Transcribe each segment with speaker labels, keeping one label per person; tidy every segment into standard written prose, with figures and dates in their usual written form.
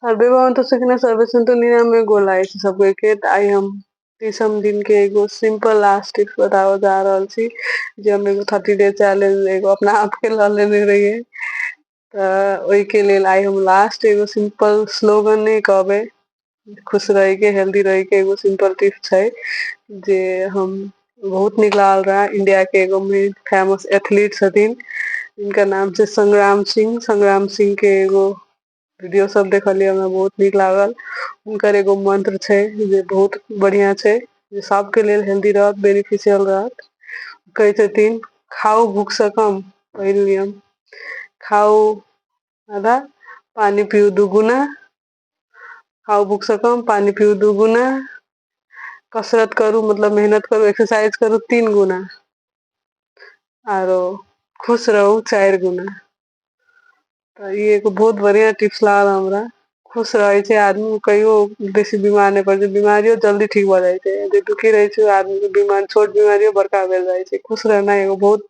Speaker 1: Survey भवन्तु सुखिनः survey सन्तु निरामय गोर लागै छी सबके त आइ हम 30म दिन के एगो सिंपल लास्ट टिप्स बतावे जा रहल छी जे हम एगो 30 डे चैलेंज एगो अपना आप के ल लेने रहिए। ओहि के लेल आइ हम लास्ट एगो सिंपल स्लोगन नहीं कहबै, खुश रहे के हेल्दी रहे के एगो सिंपल टिप्स है जे हम बहुत निक लागल रहा। इंडिया के एगो फेमस एथलीट छथिन, इनका नाम छै संग्राम सिंह। संग्राम सिंह के एगो वीडियो सब देखलिए, हमरा बहुत निक लागल। उनकर एगो मंत्र छै जे बहुत बढ़िया छै, जे सबके लेल हेल्दी रहत, बेनिफिशियल रहत। कहै छथिन खाओ भूख से कम, पहिल नियम खाओ आधा, पानी पियो दुगुना। खाओ भूख से कम, पानी पियो दुगुना। कसरत करू मतलब मेहनत करू, एक्सरसाइज करू 3 गुना। आरो खुश रहू 4 गुना। तो ये एगो बहुत बढ़िया टिप्स लागल हमरा। खुश रहे छै आदमी, कहियो बेसी बीमार नहीं पड़े छै, बीमारियों जल्दी ठीक भ जाय छै। जे दुखी रहे छै आदमी के बीमार, छोट बीमारियों बड़का भेल जाय छै। खुश रहना एगो बहुत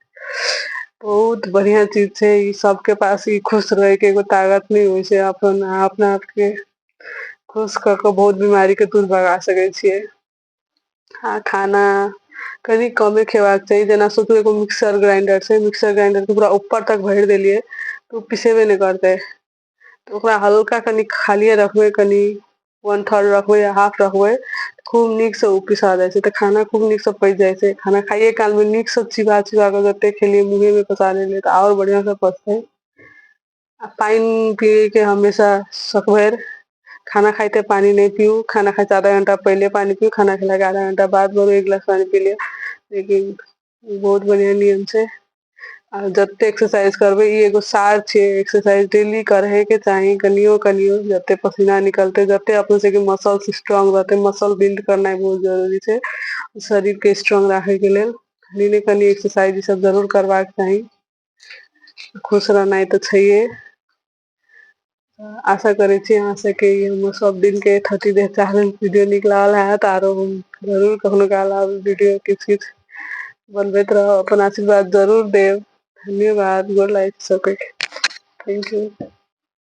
Speaker 1: बहुत बढ़िया चीज छै। ई सबके पास ई खुश रहे के एगो ताकत नहीं होय छै। अपन अपना आप के खुश क के बहुत बीमारी के दूर भगा सकै छियै। खाना कनी कमे खेबाक चाही। जेना सोचू एगो मिक्सर ग्राइंडर छै, मिक्सर ग्राइंडर के पूरा ऊपर तक भर देलिए तो पिसेबे नहीं करते। तो ओकरा हल्का कनी खालिए रखबै, कनी 1/3 रखबै या हाफ रखबै, खूब नीक से उ पिसा जाय छै। त खाना खूब नीक से पच जाय छै। खाना खाइये काल में नीक से चिबा चिबा के जते खेलिए मुँहे में पसा लेलिए त और बढ़िया से पचतै। आ पाइन पियै के हमेशा सकभर। खाना खाइते पानी नहीं पिऊ, खाना खाए से आधा घंटा पहले पानी पिऊ, खाना खेला के आधा घंटा बाद 1 गिलास पानी पी लिय। लेकिन बहुत बढ़िया नियम छै। आ जते एक्सरसाइज करबै, ई एगो सार छै, एक्सरसाइज डेली करहे के चाही कनियो कनियो। जते पसीना निकलते, जते अपन सबके मसल्स स्ट्रांग रहते, मसल बिल्ड करनाइ बहुत जरूरी छै शरीर के स्ट्रांग राखे के लेल। कनी ने कनी एक्सरसाइज ई सब जरूर करबाक चाही। खुश रहनाइ त छैहे। आशा करै छी अहाँ सबके ई हमर सब दिन के 30 डे चैलेंज वीडियो नीक लागल हैत। आरो हम जरूर कखनो काल आब वीडियो किछ किछ बनबैत रहब। अपन आशीर्वाद जरूर देब। धन्यवाद, गोर लागै छी सबके। Thank U.